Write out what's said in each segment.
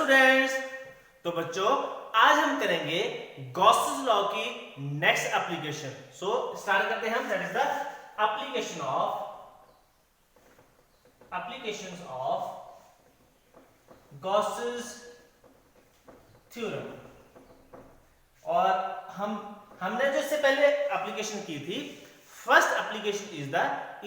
Students, तो बच्चों आज हम करेंगे गॉसेस लॉ की नेक्स्ट एप्लीकेशन। सो स्टार्ट करते हैं हम। That is the applications of Gauss's theorem. और हमने जो इससे पहले एप्लीकेशन की थी, first application is the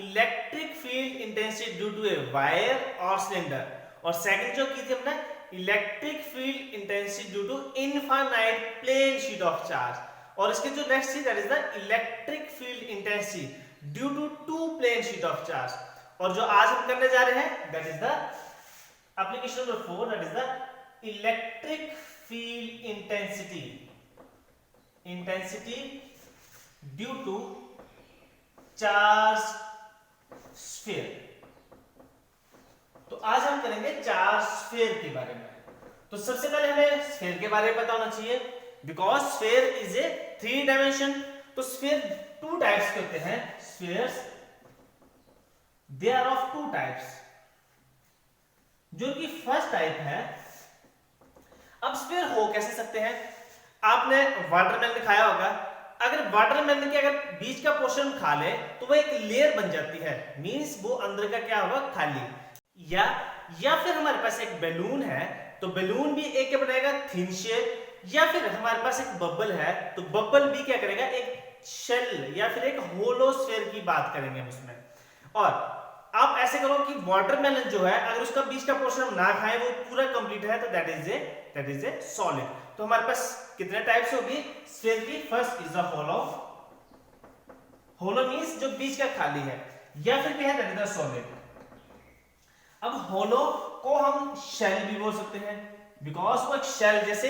electric field intensity due to a wire और सिलेंडर, और सेकंड जो की थी हमने electric field intensity due to infinite plane sheet of charge, और इसके जो नेक्स्ट थी that is the electric field intensity due to two plane sheet of charge. और जो आज हम करने जा रहे हैं that is the application number 4, that is the electric field intensity due to charge sphere. तो आज हम करेंगे चार्ज स्फीयर के बारे में। तो सबसे पहले हमें स्फीयर के बारे में पता होना चाहिए, because sphere is a 3 dimension. तो स्फीयर 2 टाइप्स के होते हैं। Spheres they are of 2 types, जो कि फर्स्ट टाइप है। अब स्फीयर हो कैसे सकते हैं? आपने वाटरमेलन खाया होगा। अगर वाटरमेलन के अगर बीच का पोर्शन खा ले तो वो एक लेयर बन जाती है, मींस वो अंदर का क्या होगा, खाली। या फिर हमारे पास एक बैलून है, तो बैलून भी एक क्या बनाएगा, थिन शेप। या फिर हमारे पास एक बबल है, तो बबल भी क्या करेगा, एक शेल या फिर एक होलो स्फीयर की बात करेंगे हम उसमें। और आप ऐसे करो कि वाटरमेलन जो है, अगर उसका बीच का पोर्शन हम ना खाएं, वो पूरा कंप्लीट है, तो दैट इज ए सॉलिड। तो हमारे पास कितने टाइप्स होगी स्फीयर की? First is the hollow means जो बीच का खाली है, या फिर भी है दैट इज द सॉलिड। अब होलो को हम शेल भी बोल सकते हैं, बिकॉज वो एक शेल, जैसे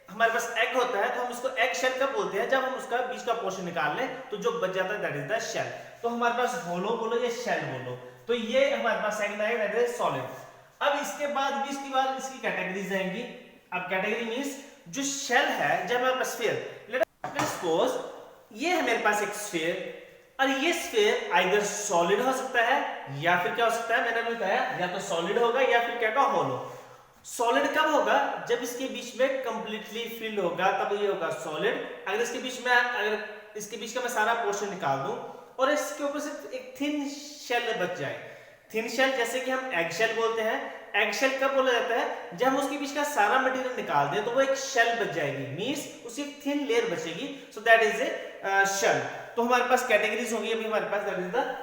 हमारे पास एग होता है तो हम उसको एग शेल कब बोलते हैं, जब हम उसका बीच का पोर्शन निकाल लें तो जो बच जाता है दैट इज द शेल। तो हमारे पास होलो बोलो या शेल बोलो, तो ये हमारे पास सेकंड आएगा दैट इज सॉलिड। अब इसके बाद भी इसकी कैटेगरीज आएंगी। अब कैटेगरी मींस जो शेल है, जब हमारे पास स्फीयर, लेट अस सपोज ये है मेरे पास एक स्फीयर, और ये स्फीयर आइदर सॉलिड हो सकता है या फिर क्या हो सकता है, मैंने बताया या तो सॉलिड होगा या फिर क्या का होलो। सॉलिड कब होगा? जब इसके बीच में कंप्लीटली फिल होगा, तब ये होगा सॉलिड। अगर इसके बीच का मैं सारा पोर्शन निकाल दूं और इसके ऊपर से एक थिन शेल बच जाए, थिन शेल जैसे कि हम एग शेल बोलते हैं। एग शेल कब बोला जाता है? जब हम उसके बीच का सारा मटेरियल निकाल दें तो वो एक शेल बच जाएगी, मींस उसकी थिन लेयर बचेगी, so that is a shell. तो हमारे पास कैटेगरीज होगी अभी हमारे पास, दैट इज द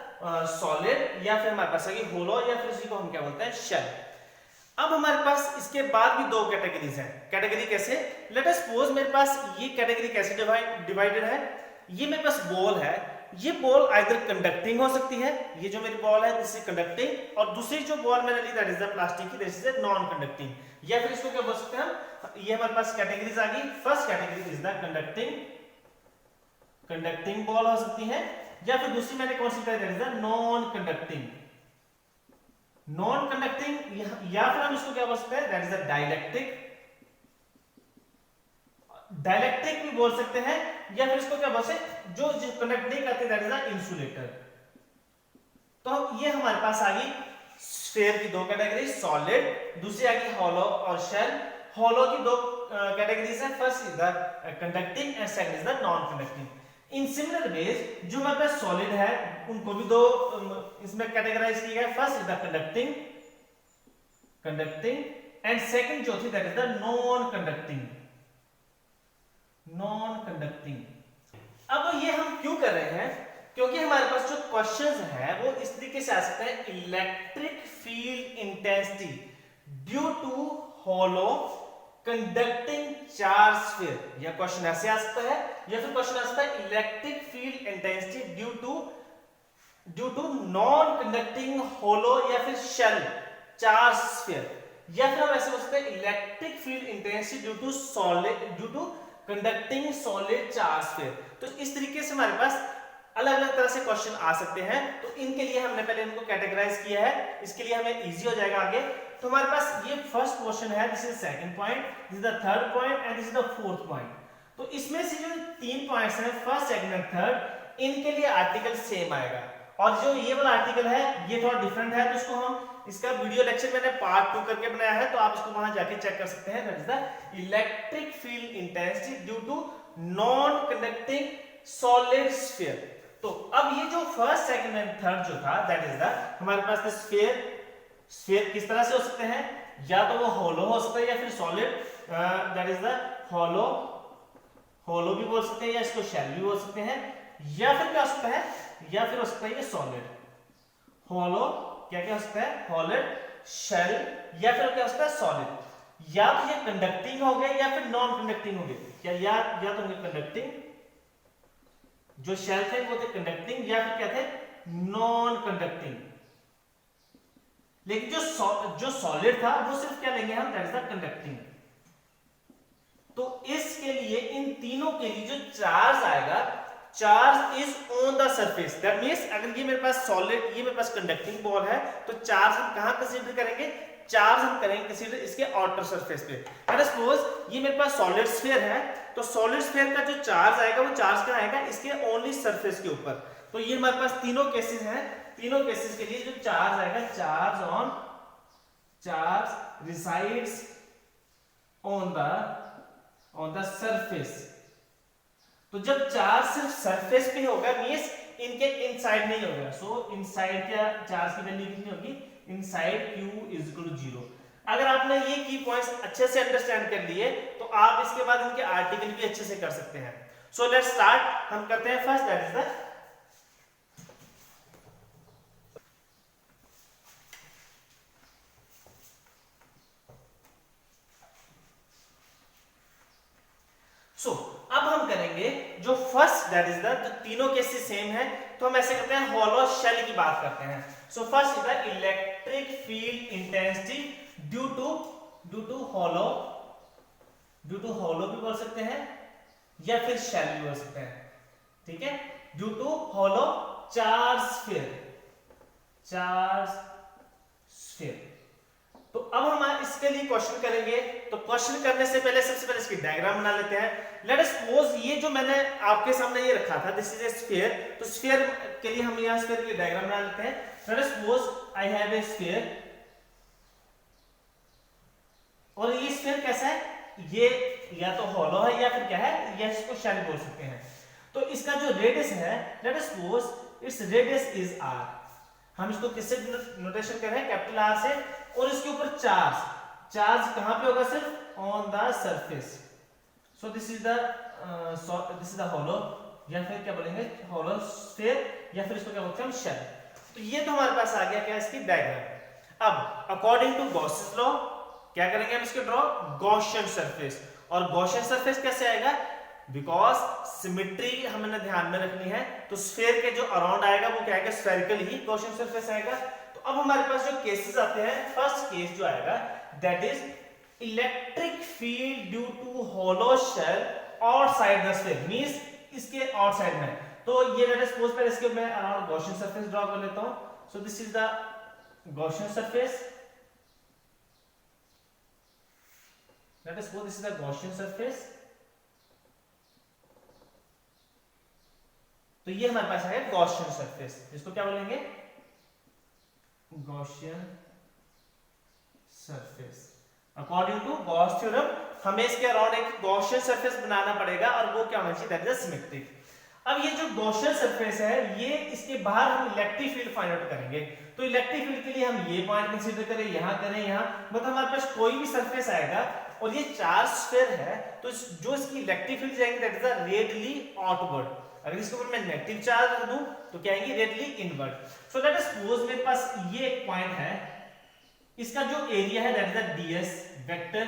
सॉलिड, या फिर हमारे पास आएगी होलो, या फिर इसी को हम क्या बोलते हैं, शेल। अब हमारे पास इसके बाद भी 2 कैटेगरीज हैं। कैटेगरी कैसे? लेट अस सपोज मेरे पास ये कैटेगरी कैसे डिवाइडेड है। ये मेरे पास बॉल है, ये बॉल आइदर कंडक्टिंग हो सकती है, ये जो मेरी बॉल है दिस इज कंडक्टिंग, और दूसरी जो बॉल मैंने ली दैट इज द प्लास्टिक की, this is a non conducting. या फिर इसको क्या बोल सकते हैं हम, ये हमारे पास कैटेगरीज आ गई। First category is the conducting ball हो सकती है, या फिर दूसरी मैंने कौन सी बताई, that is the non conducting, या फिर हम इसको क्या बोल सकते हैं, दैट इज द डाइलेक्ट्रिक भी बोल सकते हैं, या फिर इसको क्या बोल सकते हैं, जो कंडक्ट नहीं करते, दैट इज द इंसुलेटर। तो ये हमारे पास आ गई स्फीयर की 2 कैटेगरी, सॉलिड, दूसरी आ गई होलो और शेल। होलो की 2 कैटेगरीज है, first is the conducting and second is the non conducting. In similar ways जो हमारे पास सॉलिड है उनको भी 2 इसमें कैटेगराइज किया गया। First is the conducting and second जो थी that is the non conducting. अब ये हम क्यों कर रहे हैं? क्योंकि हमारे पास जो क्वेश्चंस है वो इस तरीके से आ सकते हैं, electric field intensity due to hollow conducting charge sphere, या क्वेश्चन ऐसे आ सकता है, या फिर क्वेश्चन आ सकता है electric field intensity due to non conducting hollow या फिर शेल चार्ज स्फीयर, या फिर हम ऐसे बोल सकते हैं electric field intensity due to conducting solid charge sphere. तो इस तरीके से हमारे पास अलग अलग तरह से क्वेश्चन आ सकते हैं। तो इनके लिए हमने पहले इनको कैटेगराइज किया है, इसके लिए हमें इजी हो जाएगा आगे। तो हमारे पास ये फर्स्ट क्वेश्चन है, this is second point, this is the third point and this is the fourth point. तो इसमें से जो 3 पॉइंट्स हैं, फर्स्ट सेकंड एंड थर्ड, इनके लिए आर्टिकल सेम आएगा। और जो ये वाला आर्टिकल है ये थोड़ा डिफरेंट है, तो इसको हम इसका वीडियो लेक्चर मैंने पार्ट 2 करके बनाया है, तो आप इसको वहां जाके चेक कर सकते हैं। That is the electric field intensity due to non conducting solid sphere. तो अब ये जो फर्स्ट सेकंड एंड थर्ड जो था दैट इज द हमारे पास द स्फीयर। स्फीयर किस तरह से हो सकते हैं, या तो वो होलो हो सकता है या फिर solid, that is the hollow भी बोल सकते हैं, या इसको शेल भी बोल सकते हैं, या फिर क्या हो सकता है, या फिर हो सकता है ये सॉलिड। होलो क्या क्या हो सकता है, सॉलिड, शेल, या फिर क्या हो सकता है सॉलिड। या तो ये कंडक्टिंग हो गए या फिर नॉन कंडक्टिंग हो गए, या तो कंडक्टिंग, जो शेल थे वो थे कंडक्टिंग, या फिर क्या थे नॉन कंडक्टिंग। लेकिन जो सॉलिड था वो सिर्फ क्या लेंगे हम, दैट इज द कंडक्टिंग। तो इसके लिए इन तीनों के लिए जो चार्ज आएगा, charge is on the surface. That means अगर ये मेरे पास सॉलिड, ये मेरे पास कंडक्टिंग बॉल है, तो चार्ज हम कहां कंसीडर करेंगे, चार्ज हम करेंगे कंसीडर इसके आउटर सरफेस पे। अगर सपोज ये मेरे पास सॉलिड स्फीयर है, तो सॉलिड स्फीयर का जो चार्ज आएगा वो चार्ज कहां आएगा, इसके ओनली सरफेस के ऊपर। तो ये हमारे पास तीनों केसेस हैं, तीनों केसेस के लिए जो चार्ज आएगा, charge resides on the surface. तो जब चार्ज सिर्फ सरफेस पे होगा मींस इनके इनसाइड नहीं होगा, सो इनसाइड क्या चार्ज की वैल्यू कितनी होगी, inside Q is equal to 0। अगर आपने ये की पॉइंट्स अच्छे से अंडरस्टैंड कर लिए, तो आप इसके बाद इनके आर्टिकल भी अच्छे से कर सकते हैं। सो लेट्स स्टार्ट, हम करते हैं फर्स्ट, दैट इज द अब हम करेंगे जो फर्स्ट, दैट इज द, जो तीनों केसेस सेम है, तो हम ऐसे करते हैं होलो शेल की बात करते हैं। So first is the electric field intensity due to hollow भी बोल सकते हैं, या फिर शेल भी बोल सकते हैं, ठीक है, due to hollow charge sphere. तो अब हम इसके लिए क्वेश्चन करेंगे। तो क्वेश्चन करने से पहले सबसे पहले इसकी डायग्राम बना लेते हैं। लेट अस सपोज ये जो मैंने आपके सामने ये रखा था, दिस इज ए स्फीयर। तो स्फीयर के लिए हम यहां स्फीयर की डायग्राम बना लेते हैं। Late us suppose I have a sphere, और ये स्फीयर कैसा है, ये या तो होलो है या फिर क्या है, या इसको शेल बोल सकते हैं। तो इसका जो रेडियस है, let us suppose its radius is r। हम इसको किससे नोटेशन कर रहे हैं, कैपिटल R से। और इसके ऊपर चार्ज कहां पे होगा, सिर्फ on the surface. So this is the hollow, या फिर क्या बोलेंगे होलो स्फीयर, या फिर इसको क्या बोलते हैं हम शेल। तो ये तो हमारे पास आ गया क्या, इसकी डायग्राम। अब अकॉर्डिंग टू गॉसेस लॉ क्या करेंगे हम इसके ड्रॉ, गॉसियन सरफेस। और गॉसियन सरफेस कैसे आएगा, बिकॉज सिमेट्री हमने ध्यान में रखनी है, तो स्फीयर के जो अराउंड आएगा वो क्या आएगा, स्फेरिकल ही गॉसियन सरफेस आएगा। तो अब हमारे पास जो केसेस आते हैं, फर्स्ट केस जो आएगा that is electric field due to hollow shell outside the sphere, means इसके आउटसाइड में। तो ये लेट अस सपोज पहले इसके मैं अराउंड गॉसियन सरफेस ड्रॉ कर लेता हूं। सो this is the Gaussian surface, late us suppose this is the Gaussian surface. तो ये हमारे पास है गॉसियन सरफेस, जिसको क्या बोलेंगे, Gaussian surface. According to Gauss theorem हमें इसके अराउंड एक गॉसियन सरफेस बनाना पड़ेगा, और वो क्या होना चाहिए, दैट इज सिमेट्रिक। अब ये जो गॉसियन सरफेस है, ये इसके बाहर हम इलेक्ट्रिक फील्ड फाइंड आउट करेंगे। तो इलेक्ट्रिक फील्ड के लिए हम ये पॉइंट कंसीडर करें, यहां करें, यहां, मतलब हमारे पास कोई भी सरफेस आएगा और ये चार्ज स्फीयर है, तो जो इसकी इलेक्ट्रिक फील्ड जाएंगे that is the radially outward. अगर इसके ऊपर मैं नेगेटिव चार्ज रख दूं तो क्या आएंगे, रेडियली इनवर्ड। सो लेट अस सपोज मेरे पास ये एक पॉइंट है, इसका जो एरिया है that is the ds vector.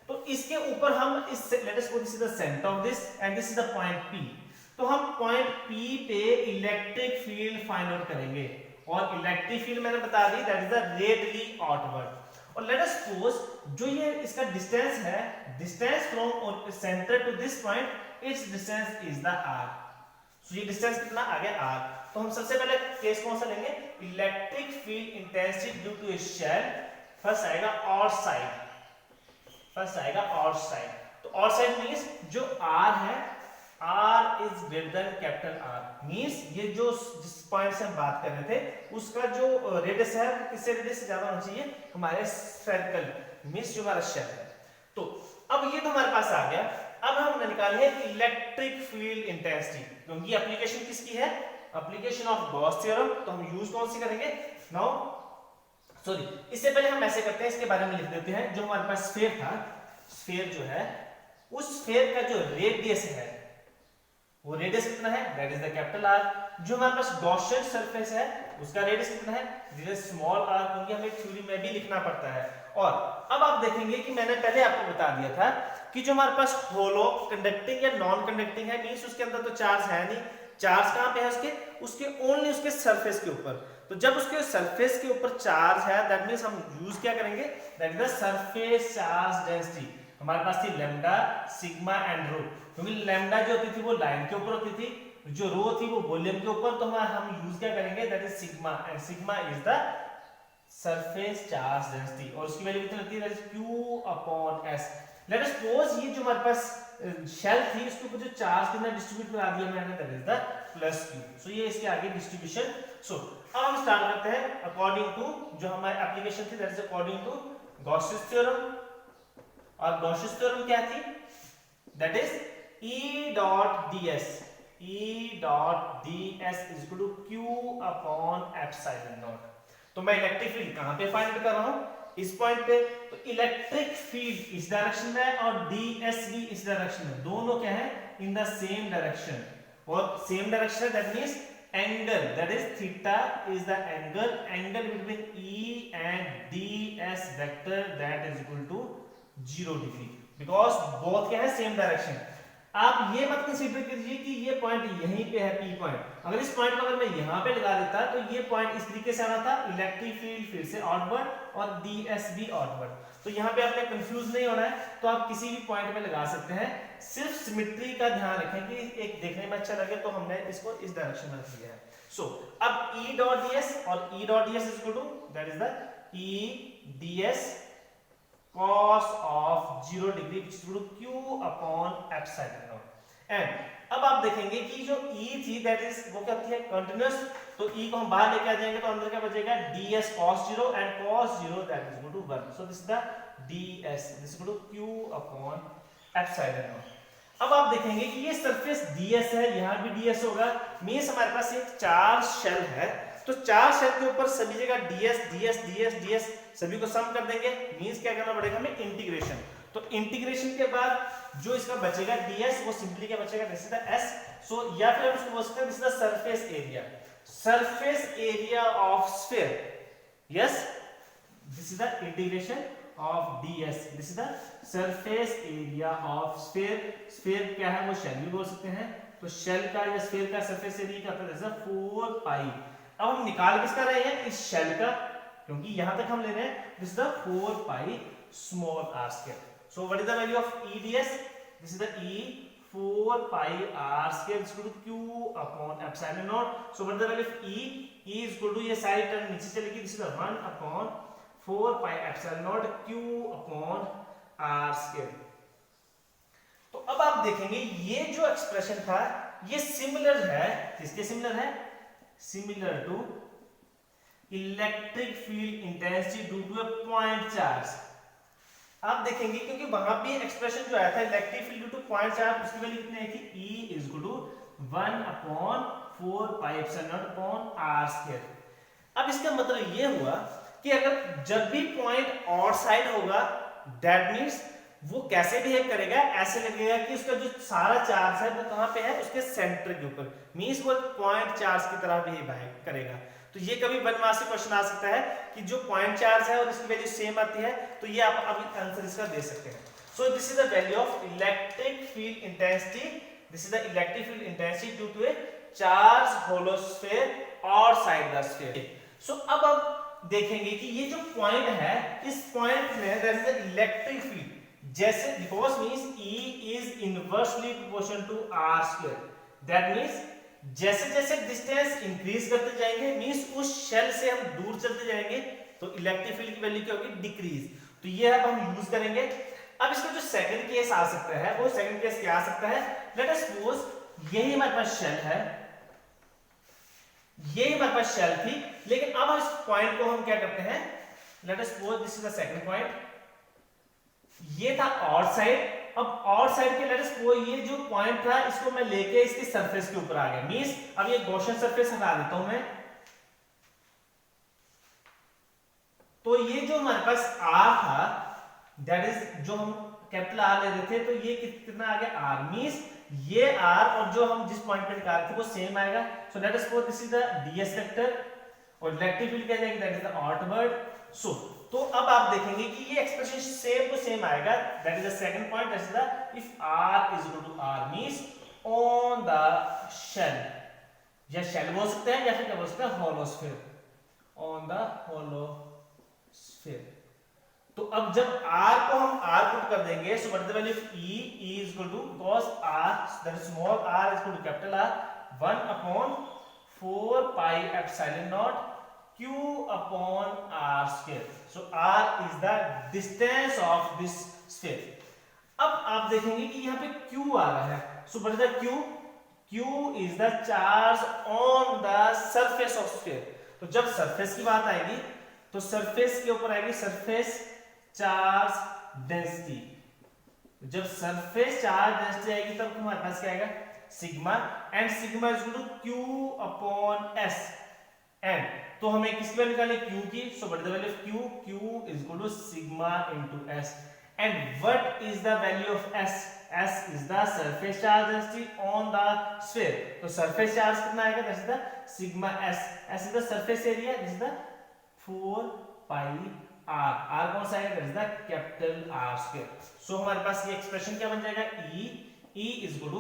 तो इसके ऊपर हम इस, let us suppose this is the centre of this and this is the point P। तो हम पॉइंट P पे इलेक्ट्रिक फील्ड फाइंड आउट करेंगे, और इलेक्ट्रिक फील्ड मैंने बता दी that is the radially outward. और लेट अस सपोज जो ये इसका डिस्टेंस है, distance from centre to this point, it's distance is the r। सो ये डिस्टेंस कितना आ गया r। तो हम सबसे पहले केस कौन सा लेंगे, electric field intensity due to a shell. First आएगा आउटसाइड, तो आउटसाइड मींस जो r है R is greater than capital R means ये जो जिस पॉइंट से हम बात कर रहे थे उसका जो रेडियस है वो किससे रेडियस से ज्यादा होना चाहिए हमारे सर्कल मींस जो हमारा शेल है। तो अब ये तो हमारे पास आ गया। अब हमने निकाली है इलेक्ट्रिक फील्ड इंटेंसिटी, क्योंकि एप्लीकेशन किसकी है, एप्लीकेशन ऑफ गॉस थ्योरम। तो हम यूज कौन सी करेंगे नाउ, सॉरी इससे पहले हम ऐसे करते हैं, इसके बारे में लिख देते हैं। जो हमारे पास स्फीयर था, स्फीयर जो है उस स्फीयर का जो रेडियस है वो रेडियस कितना है, that is the capital R। जो हमारे पास गॉसियन सरफेस है उसका रेडियस कितना है, दिस इज स्मॉल r, क्योंकि हमें थ्योरी में भी लिखना पड़ता है। और अब आप देखेंगे कि मैंने पहले आपको बता दिया था कि जो हमारे पास होलो कंडक्टिंग या नॉन कंडक्टिंग है मींस उसके अंदर तो चार्ज है नहीं, चार्ज कहां पे है उसके ओनली उसके सरफेस के ऊपर। तो जब उसके सरफेस के ऊपर चार्ज है दैट मींस हम यूज क्या करेंगे, that is the surface charge density. हमारे पास थी लैम्डा, सिग्मा एंड रो, क्योंकि लैम्डा जो होती थी वो लाइन के ऊपर होती थी, जो रो थी वो वॉल्यूम के ऊपर। तो हम यूज क्या करेंगे, that is sigma, and sigma is the surface charge density, और उसकी वैल्यू कितनी होती है, that is Q upon S। Late us suppose ये जो हमारे पास शेल थी उसके ऊपर जो चार्ज कितना डिस्ट्रीब्यूट करा दिया मैंने, that is the plus Q। सो ये इसके आगे डिस्ट्रीब्यूशन। सो अब हम स्टार्ट करते हैं अकॉर्डिंग टू जो हमारी एप्लीकेशन थी, that is according to Gauss's theorem. और गॉसियस थ्योरम क्या थी, that is E dot ds, E dot ds is equal to Q upon epsilon naught. तो मैं इलेक्ट्रिक फील्ड कहां पे फाइंड कर रहा हूं, इस पॉइंट पे। तो इलेक्ट्रिक फील्ड इस डायरेक्शन में है और ds भी इस डायरेक्शन में, दोनों क्या है इन द सेम डायरेक्शन। और सेम डायरेक्शन है that means angle, that is theta is the angle between E and ds vector, that is equal to 0 degree, because both क्या है सेम डायरेक्शन। आप ये मत कंसीडर कीजिए कि ये पॉइंट यहीं पे है P पॉइंट। अगर इस पॉइंट को अगर मैं यहां पे लगा देता तो ये पॉइंट इस तरीके से आना था, इलेक्ट्रिक फील्ड फिर से आउटवर्ड और ds भी आउटवर्ड। तो यहाँ पे आपने कंफ्यूज नहीं होना है, तो आप किसी भी पॉइंट में लगा सकते हैं। सिर्फ सिमेट्री का ध्यान रखें कि एक देखने में अच्छा लगे, तो हमने इसको इस डायरेक्शन में रख दिया है। सो अब E डॉट ds और E dot ds is equal to that is the E ds cos of 0 degree which is equal to Q upon epsilon naught। And अब आप देखेंगे कि जो E थी दैट इज वो क्या होती है कंटीन्यूअस। तो E को हम बाहर लेके आ जाएंगे तो अंदर क्या बचेगा, ds cos 0 and cos 0 that is equal to 1। so this is the ds, this is equal to Q upon epsilon naught। अब आप देखेंगे कि ये सरफेस ds है, यहाँ भी ds होगा, मींस हमारे पास एक चार्ज शेल है। तो चार शेल के ऊपर सभी जगह ds ds ds ds सभी को सम कर देंगे, मींस क्या करना पड़ेगा हमें इंटीग्रेशन। तो इंटीग्रेशन के बाद जो इसका बचेगा ds वो सिंपली क्या बचेगा, दिस इज द s। सो या फिर हम इसको बोल सकते हैं this is the surface area, surface area of sphere. Yes, this is the integration of ds, this is the surface area of sphere. Sphere क्या है वो शेल भी बोल सकते हैं। तो शेल का या स्फीयर का सरफेस एरिया क्या होता है, 4 पाई। अब हम निकाल किसका रहे हैं, इस शेल का, क्योंकि यहां तक हम ले रहे हैं this is the 4 pi small r square. So what is the value of E ds, this is the E 4 pi r square is equal to Q upon epsilon naught. So what is the value of E, E is equal to ये side term नीचे चलेगी, this is the 1 upon 4 pi epsilon naught Q upon r square. तो अब आप देखेंगे ये जो expression था ये सिमिलर है, किसके सिमिलर है, similar to electric field intensity due to a point charge। आप देखेंगे क्योंकि वहां भी एक्सप्रेशन जो आया था electric field due to point charge, उसकी वैल्यू कितनी आई थी, E is equal to 1 upon 4 pi epsilon naught upon r square. अब इसका मतलब ये हुआ कि अगर जब भी पॉइंट और साइड होगा दैट मींस वो कैसे बिहेव करेगा, ऐसे लगेगा कि उसका जो सारा चार्ज है वो कहां पे है, उसके सेंटर के ऊपर, मींस वो पॉइंट चार्ज की तरह बिहेव करेगा। तो ये कभी 1 मार्क्स से क्वेश्चन आ सकता है कि जो पॉइंट चार्ज है और इसकी वैल्यू सेम आती है, तो ये आप अभी आंसर इसका दे सकते हैं। So this is the value of electric field intensity, this is the electric field intensity due to a charge hollow sphere outside the sphere. सो अब आप देखेंगे कि ये जो पॉइंट है, इस पॉइंट में that is the electric field, जैसे because means E is inversely proportional to r square, that means जैसे जैसे डिस्टेंस इंक्रीज करते जाएंगे मींस उस शेल से हम दूर चलते जाएंगे, तो इलेक्ट्रिक फील्ड की वैल्यू क्या होगी, डिक्रीज। तो ये अब हम यूज करेंगे। अब इसका जो सेकंड केस आ सकता है, वो सेकंड केस क्या आ सकता है, लेट अस सपोज यही हमारे पास शेल है, ये हमारे पास शेल थी, लेकिन अब इस पॉइंट को हम क्या करते हैं, late us suppose this is the second point, ये था ऑड साइड, अब ऑड साइड के लेट अस सपोज ये जो पॉइंट था इसको मैं लेके इसकी सरफेस के ऊपर आ गया, मींस अब ये गॉसियन सरफेस हटा देता हूं मैं, तो ये जो हमारे पास आर था, दैट इज जो हम कैपिटल आर ले रहे थे, तो ये कितना आ गया आर, मींस ये आर और जो हम जिस पॉइंट पे निकाल रहे थे वो सेम आएगा, so let us suppose this is the DS vector और इलेक्ट्रिक फील्ड क्या जाएगी, that is the outward, so तो अब आप देखेंगे कि ये एक्सप्रेशन सेम टू सेम आएगा, that is the second point, that is the if R is equal to R means on the shell, या शेल बोल सकते हैं या फिर क्या बोल सकते हैं, hollow sphere, on the hollow sphere. तो अब जब r को हम r पुट कर देंगे, so what is the value of e is equal to cos r, that is small r is equal to capital R 1 upon 4 pi epsilon naught q upon r square, so r is the distance of this sphere. अब आप देखेंगे कि यहाँ पे q आ रहा है, सो what is the q, q is the charge on the surface of sphere. तो जब सरफेस की बात आएगी तो सरफेस के ऊपर आएगी सरफेस चार्ज डेंसिटी, जब सरफेस चार्ज डेंसिटी आएगी तब हमारे पास क्या आएगा, sigma, and sigma is equal to Q upon S, and तो हमें किसकी वैल्यू निकालनी है, क्यू की, so what is the value of Q, Q is equal to sigma into S, and what is the value of S, S is the surface charge density on the sphere, तो surface charge कितना आएगा, that is the sigma S, S is the surface area, this is the 4 pi r, r कौन सा है, that is the capital R square. So हमारे पास ये expression क्या बन जाएगा, e is equal to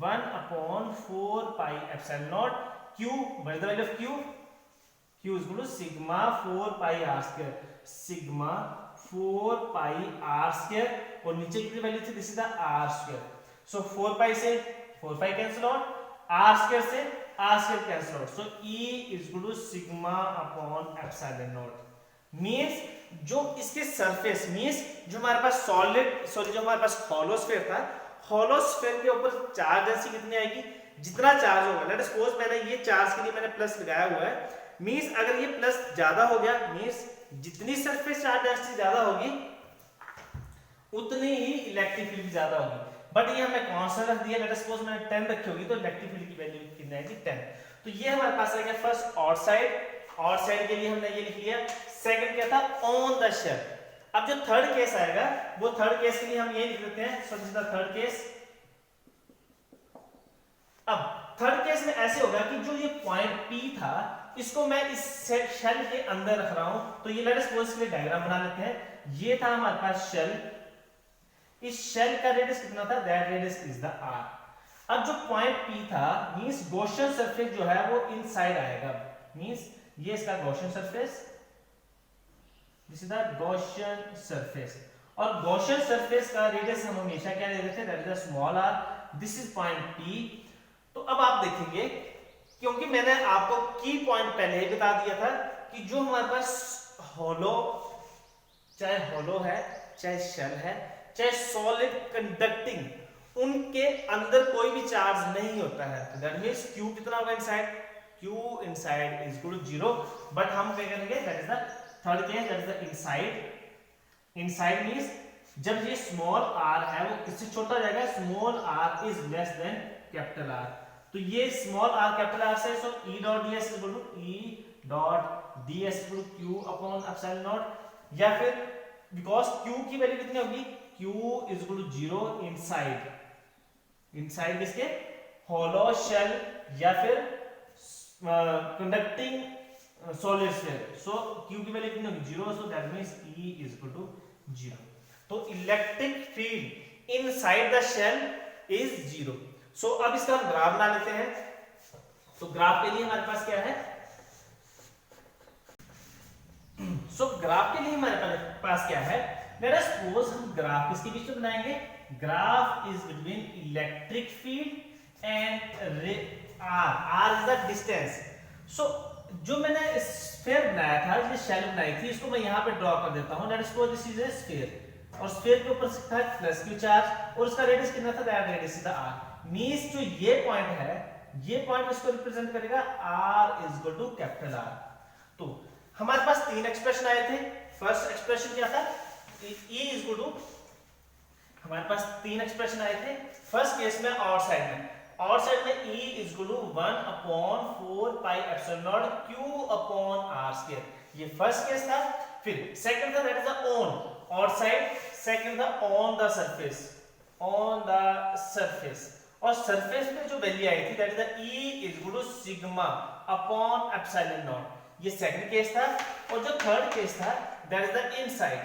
1 upon 4 pi epsilon naught q, what is the value of q, q is equal to sigma 4 pi r square, sigma 4 pi r square, और नीचे कितनी वैल्यू थी, this is the r square, so 4 pi से 4 pi cancel out, r square से r square cancel out, so e is equal to sigma upon epsilon naught, means जो इसके surface, means जो हमारे पास सॉलिड जो हमारे पास होलो स्फीयर था, होलो स्फीयर के ऊपर चार्ज डेंसिटी कितनी आएगी, जितना चार्ज होगा, लेट सपोज मैंने ये चार्ज के लिए मैंने प्लस लगाया हुआ है, मींस अगर ये प्लस ज्यादा हो गया, मींस जितनी सरफेस चार्ज डेंसिटी ज्यादा होगी उतनी ही इलेक्ट्रिक फील्ड ज्यादा होगी, बट ये हमने कांस्टेंट रख दिया, लेट सपोज मैंने 10 रखी होगी तो इलेक्ट्रिक फील्ड की वैल्यू कितनी आएगी, 10। तो ये हमारे पास आ गया first odd side, odd side के लिए हमने ये लिख लिया, सेकंड क्या था, ऑन द शेल। अब जो थर्ड केस आएगा वो थर्ड केस के लिए हम ये लिख देते हैं, so this is the third case. अब थर्ड केस में ऐसे होगा कि जो ये पॉइंट P था इसको मैं इस शेल के अंदर रख रहा हूं, तो ये लेट अस सपोज के लिए डायग्राम बना लेते हैं, ये था हमारे पास शेल, इस शेल का रेडियस कितना था, that radius is the r। अब जो पॉइंट P था, मींस गॉसियन सरफेस जो है वो इनसाइड आएगा, मींस ये इसका Gaussian surface, this is the Gaussian surface, और गॉसियन सरफेस का रेडियस हम हमेशा क्या ले रहे थे, that is the small r, this is point P। तो अब आप देखेंगे, क्योंकि मैंने आपको की पॉइंट पहले ही बता दिया था कि जो हमारे पास होलो, चाहे होलो है, चाहे शेल है, चाहे सॉलिड कंडक्टिंग, उनके अंदर कोई भी चार्ज नहीं होता है, दैट मींस q कितना होगा inside, q inside is equal to 0, but हम क्या करेंगे, that is the third case, that is the inside. Inside means जब ये स्मॉल r है वो किससे छोटा जाएगा, small r is less than capital R, तो ये स्मॉल r कैपिटल R से, so E dot ds is equal to E dot ds equal to q upon epsilon naught, या फिर बिकॉज़ q की वैल्यू कितनी होगी, q is equal to 0 inside, inside किसके, hollow shell या फिर conducting solid sphere, so q की value कितनी होगी, 0, so that means E is equal to 0। तो electric field inside the shell is 0। So अब इसका हम ग्राफ बना लेते हैं, तो ग्राफ के लिए हमारे पास क्या है, सो ग्राफ के लिए हमारे पास क्या है, लेट अस सपोज हम ग्राफ किसके बीच में बनाएंगे, graph is between electric field and r is the distance. So जो मैंने स्फीयर बनाया था, जो शेल बनाई थी, इसको मैं यहां पे ड्रॉ कर देता हूं, late us suppose this is a sphere, और स्फीयर के ऊपर था प्लस क्यू चार्ज और उसका रेडियस कितना था, दैट रेडियस था r। मींस जो ये पॉइंट है, ये पॉइंट इसको रिप्रेजेंट करेगा r is equal to capital R। तो हमारे पास तीन एक्सप्रेशन आए थे। फर्स्ट एक्सप्रेशन क्या था, E इज इक्वल टू, हमारे पास तीन एक्सप्रेशन आए थे। फर्स्ट केस में और साइड में E is equal to 1/4 pi epsilon naught Q upon R square, ये फर्स्ट केस था। फिर सेकंड था that is the on outer side, second था on the surface, on the surface. और सरफेस पे जो वैल्यू आई थी that is the E is equal to sigma upon epsilon naught, ये सेकंड केस था। और जो थर्ड केस था that is the inside,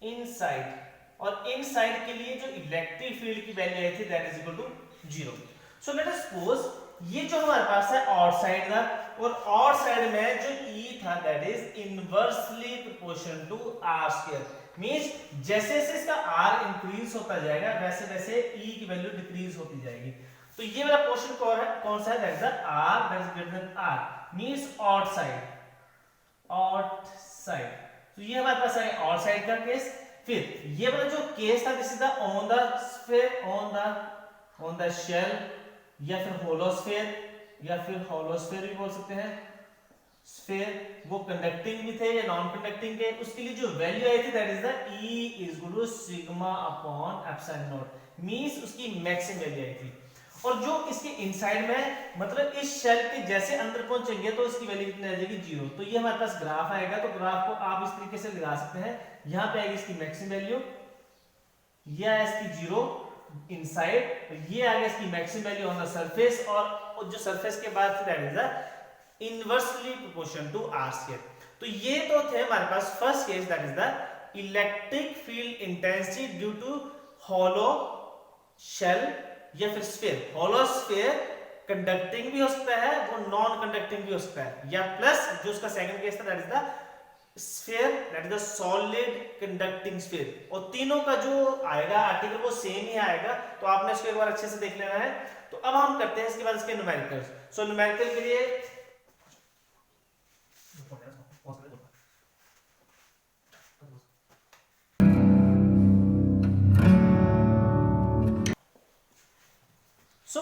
inside. और इनसाइड के लिए जो इलेक्ट्रिक फील्ड की वैल्यू आई थी that is equal to 0। So let us suppose ये जो हमारे पास है और साइड था, और और साइड में जो E था that is inversely proportional to R square. Means जैसे जैसे इसका R इंक्रीज होता जाएगा वैसे वैसे E की वैल्यू डिक्रीज होती जाएगी। तो ये वाला पोर्शन कौन सा है, that is the R that is greater then R, means odd side, odd side. तो ये हमारे पास है ऑड साइड का केस। फिर ये वाला जो केस था this is the on the sphere, on the shell, या फिर होलोस्फीयर, या फिर होलोस्फीयर भी बोल सकते हैं। स्फीयर वो कंडक्टिंग भी थे या नॉन कंडक्टिंग के, उसके लिए जो वैल्यू आई थी that is the E is equal to sigma upon epsilon naught, means उसकी मैक्सिमम वैल्यू आई थी। और जो इसके इनसाइड में मतलब इस शेल के जैसे अंदर पहुंचेंगे तो इसकी वैल्यू कितनी आ जाएगी, 0। तो ये हमारे पास ग्राफ आएगा, तो ग्राफ को आप इस तरीके से लगा सकते हैं। यहाँ पे आएगी इसकी मैक्सिमम वैल्यू, ये है इसकी 0 इनसाइड, ये आ गया इसकी maximum value on the surface, और जो सरफेस के बाद that is the inversely proportional to R square. तो ये तो थे हमारे पास first case that is the electric field intensity due to hollow shell या फिर स्फीयर। हॉलो स्फीयर कंडक्टिंग भी हो सकता है, वो नॉन कंडक्टिंग भी हो सकता है, या प्लस जो उसका सेकंड केस था that is the sphere that is the solid conducting sphere. और तीनों का जो आएगा आर्टिकल वो सेम ही आएगा, तो आपने इसको एक बार अच्छे से देख लेना है। तो अब हम करते हैं इसके बाद इसके न्यूमेरिकल्स। सो न्यूमेरिकल के लिए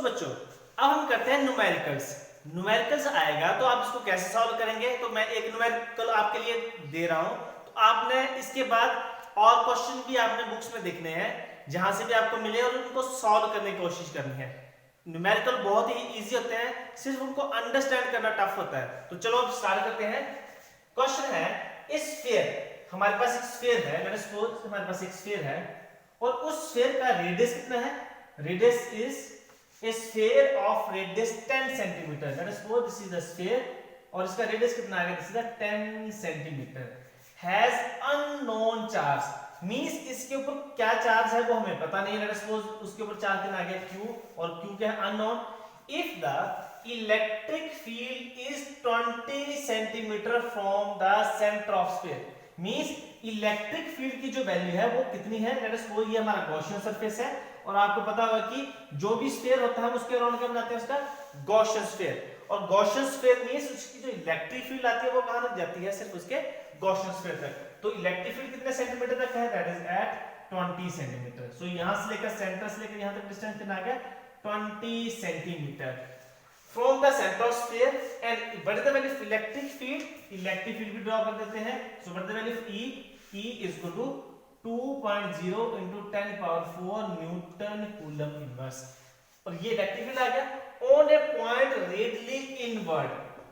बच्चों अब हम करते हैं न्यूमेरिकल्स। न्यूमेरिकल्स आएगा तो आप इसको कैसे सॉल्व करेंगे, तो मैं एक न्यूमेरिकल आपके लिए दे रहा हूं, तो आपने इसके बाद और क्वेश्चन भी आपने बुक्स में देखने हैं जहां से भी आपको मिले और उनको सॉल्व करने की कोशिश करनी है। न्यूमेरिकल बहुत ही इजी होते हैं, सिर्फ उनको अंडरस्टैंड करना टफ होता है। तो चलो अब स्टार्ट करते हैं। क्वेश्चन है, इस स्फीयर, हमारे पास एक स्फीयर है, लेट्स सपोज हमारे पास एक स्फीयर है और उस स्फीयर का रेडियस कितना है, radius is a sphere of radius 10 centimeter. Let us suppose this is the sphere और इसका रेडियस कितना आ गया, this is the 10 centimeter. Has unknown charge, means इसके ऊपर क्या चार्ज है वो हमें पता नहीं है। Let us suppose उसके ऊपर चार्ज कितना आ गया Q, और Q क्या है, unknown. If the electric field is 20 centimeter from the center of sphere, means electric field की जो वैल्यू है वो कितनी है। लेट अस सपोज ये हमारा गॉसियन सरफेस है, और आपको पता होगा कि जो भी स्फीयर होता है उसके अराउंड क्या बनाते हैं, उसका गॉसियन स्फीयर। और गॉसियन स्फीयर मींस उसकी जो इलेक्ट्रिक फील्ड आती है वो कहां तक जाती है, सिर्फ उसके गॉसियन स्फीयर तक। तो इलेक्ट्रिक फील्ड कितने सेंटीमीटर तक है, दैट इज एट 20 सेंटीमीटर। सो यहां से लेकर सेंटर से लेकर यहां तक डिस्टेंस कितना आ गया, 20 centimetre from the center of sphere। and what is the value of electric field, electric field भी ड्रॉ कर देते हैं। so what is the value of E is equal to 2.0 into 10 power 4 newton coulomb inverse. और ये electric field आ गया on A point radially inward.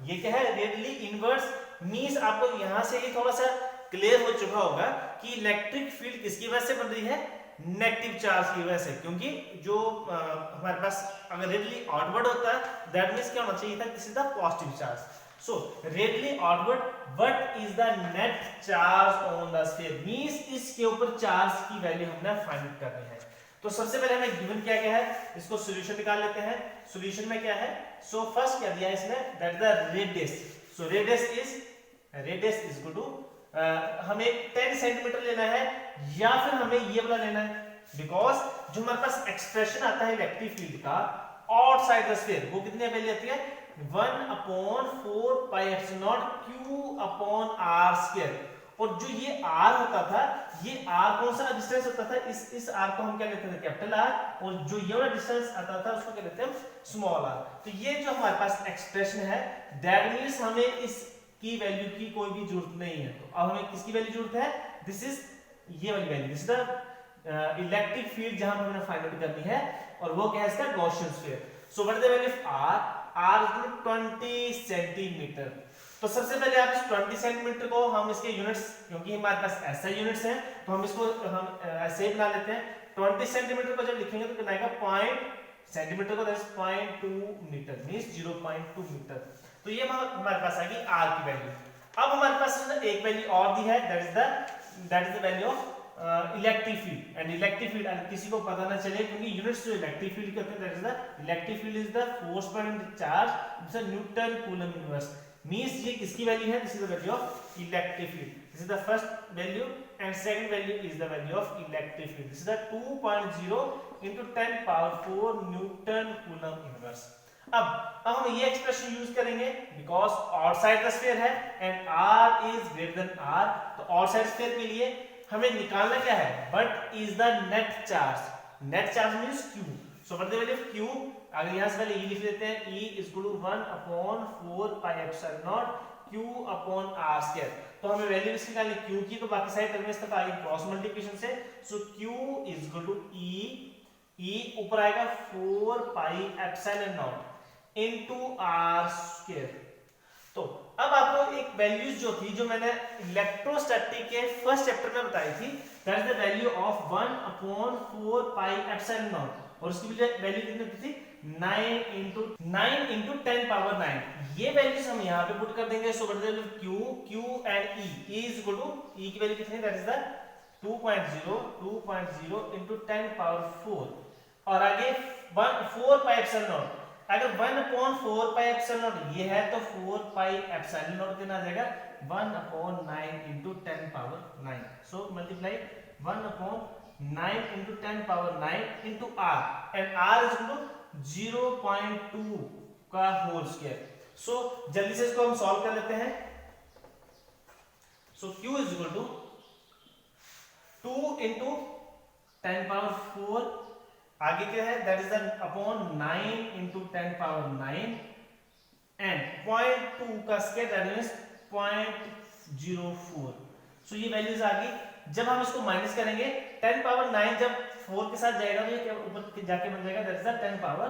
ये क्या है, रेडियली इनवर्स, मींस आपको यहां से ही थोड़ा सा क्लियर हो चुका होगा कि इलेक्ट्रिक फील्ड किसकी वजह से बन रही है, नेगेटिव चार्ज की वजह से। क्योंकि जो हमारे पास अगर रेडियली आउटवर्ड होता है दैट मींस क्या होना चाहिए था, this is the positive charge. So radially outward, what is the net charge on the sphere, means इसके ऊपर चार्ज की वैल्यू हमने फाइंड करनी है। तो सबसे पहले हमें गिवन क्या क्या है, इसको सॉल्यूशन निकाल लेते हैं। सॉल्यूशन में क्या है, सो फर्स्ट क्या दिया है इसमें, that the radius. So radius is equal to हमें 10 सेंटीमीटर लेना है या फिर हमें ये वाला लेना है, बिकॉज जो हमारे पास एक्सप्रेशन आता है इलेक्ट्रिक फील्ड का आउटसाइड द स्फीयर वो कितनी वैल्यू आती है, 1/4 pi epsilon naught Q upon R square. और जो ये r होता था, ये r कौन सा डिस्टेंस होता था, इस r को हम क्या लेते थे कैपिटल R, और जो ये वाला डिस्टेंस आता था उसको क्या लेते हैं स्मॉल r। तो ये जो हमारे पास एक्सप्रेशन है, दैट मींस हमें इस की वैल्यू की कोई भी जरूरत नहीं है। तो अब हमें किसकी वैल्यू जरूरत है, दिस इज ये वाली value, this is the electric field जहां हमें फाइंड आउट करनी है, और वो क्या है इसका Gaussian sphere. So what is the value of r is 20 centimetre. तो सबसे पहले आप इस 20 सेंटीमीटर को हम इसके यूनिट्स, क्योंकि हमारे पास ऐसा यूनिट्स हैं तो हम इसको हम ऐसे ही बना लेते हैं। 20 सेंटीमीटर को जब लिखेंगे तो कितना आएगा, पॉइंट सेंटीमीटर को 0.2 मीटर मींस 0.2 मीटर। तो ये हमारे पास आ गई r की वैल्यू। अब हमारे पास एक वैल्यू और दी है, that is the value of electric field. And electric field अगर किसी को पता ना चले, क्योंकि यूनिट्स जो इलेक्ट्रिक फील्ड के होते हैं, that is the electric field is the force per charge, this is newton coulomb inverse. Means ये किसकी वैल्यू है, this is the value of electric field. This is the first value and second value is the value of electric field. This is the 2.0 into 10 power 4 newton coulomb inverse. अब हम ये expression use करेंगे because outside the sphere है and r is greater then r। तो outside sphere के लिए हमें निकालना क्या है, what is the net charge. Net charge means q। So what the value of q, अगर यहां से पहले e लिख लेते हैं, e is equal to 1/4 pi epsilon naught q upon r square। तो हमें वैल्यू इसकी निकालनी q की, तो बाकी सारी टर्म्स तक आएगी क्रॉस मल्टीप्लिकेशन से। सो q is equal to e ऊपर आएगा 4 pi epsilon naught into r square। तो अब आपको एक वैल्यूज जो थी, जो मैंने इलेक्ट्रोस्टैटिक के फर्स्ट चैप्टर में बताई थी, that is the value of 1/4 pi epsilon naught, और उसकी वैल्यू कितनी थी 9 into 10 power 9। ये वैल्यूज हम यहाँ पे पुट कर देंगे। So what is q and e is equal to, e की वैल्यू कितनी है, that is the 2.0 into 10 power 4, और आगे 4 pi epsilon naught। अगर 1/4 pi epsilon naught ये है तो 4 pi epsilon naught कितना आ जाएगा, 1/9 into 10 power 9। So multiply 1/9 into 10 power 9 into r, and r is equal to 0.2 का होल स्क्वायर। सो जल्दी से इसको हम सॉल्व कर लेते हैं। सो q is equal to 2 into 10 power 4, आगे क्या है, that is upon 9 into 10 power 9 and 0.2 का स्क्वायर, दैट मींस 0.04। सो ये वैल्यूज आ गई। जब हम इसको माइनस करेंगे, 10 पावर 9 जब 4 के साथ जाएगा तो ये ऊपर जाके बन जाएगा, दैट इज 10 पावर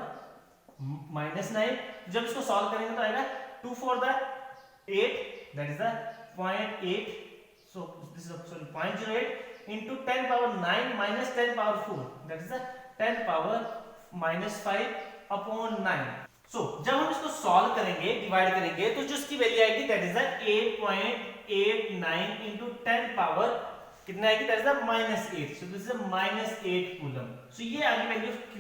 -9। जब इसको सॉल्व करेंगे तो आएगा 2 4 the 8, that is the 0.8। So this is sorry 0.08 into 10 power 9 minus 10 power 4, that is the 10 power -5 upon 9। सो जब हम इसको सॉल्व करेंगे, डिवाइड करेंगे, तो जो इसकी वैल्यू आएगी that is the 8.89 into 10 power कितना आएगी, that is the -8। So this is -8 coulomb. So ये आ गई वैल्यू ऑफ q,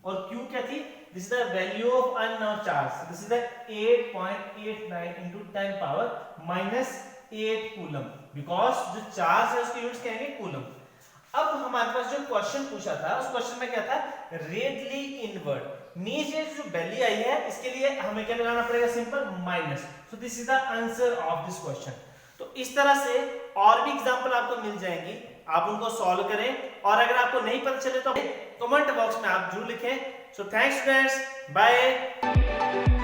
और q क्या थी, this is the value of unknown charge. This is the 8.89 into 10 power -8 coulomb, because जो charge है उसके यूनिट्स क्या है, कूलम। अब हमारे पास जो क्वेश्चन पूछा था, उस क्वेश्चन में क्या था, रेडियली इनवर्ट। नीचे जो वैल्यू आई है इसके लिए हमें क्या लगाना पड़ेगा, simple minus. So this is the answer of this question. तो इस तरह से और भी एग्जांपल आपको मिल जाएंगी, आप उनको सॉल्व करें, और अगर आपको नहीं पता चले तो कमेंट बॉक्स में आप जरूर लिखें। सो थैंक्स फ्रेंड्स, बाय।